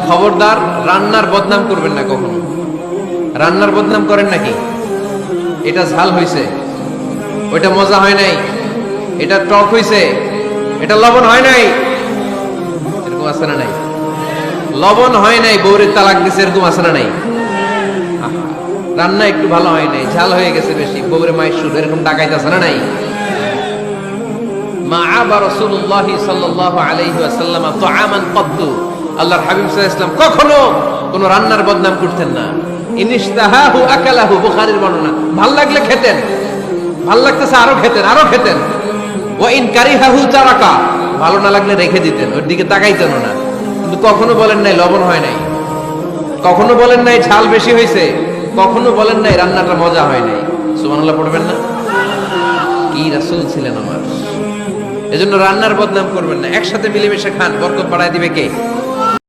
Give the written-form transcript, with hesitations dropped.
খবরদার রান্নার বদনাম করবেন না কখনো। রান্নার বদনাম করেন নাকি? এটা ঝাল হইছে, ওইটা মজা হয় নাই, এটা টক হইছে, এটা লবণ হয় নাই, এরকম আছে না নাই? লবণ হয় নাই, বউরে তালাক দিছে, এরকম আছে না নাই? রান্না একটু ভালো হয় নাই, ঝাল হয়ে গেছে বেশি, বউরে মাইশুর, এরকম ডাকাইতে আছে না নাই? মা আবা রাসূলুল্লাহি সাল্লাল্লাহু আলাইহি ওয়াসাল্লাম তুআমান কদ্দু, আল্লাহর হাবিব সাল্লাল্লাহু আলাইহি ওয়াসাল্লাম কখনো কোন রান্নার বদনাম করতেন না। ইনিশতাহাহু আকালাহু, বুখারীর বর্ণনা। ভাল লাগলে খেতেন, ভাল লাগতেছে আরো খেতেন, আরো খেতেন। ওয়া ইন কারিহাহু তারাকা, ভালো না লাগলে রেখে দিতেন, ওর দিকে তাকাইতেন না। কিন্তু কখনো বলেন নাই লবণ হয় নাই, কখনো বলেন নাই ঝাল বেশি হয়েছে, কখনো বলেন নাই রান্নাটা মজা হয় নাই। সুবহানাল্লাহ পড়বেন না? কি রাসূল ছিলেন আমার। এজন্য রান্নার বদনাম করবেন না, একসাথে মিলেমিশে খান, বরকত বাড়ায় দিবে কে?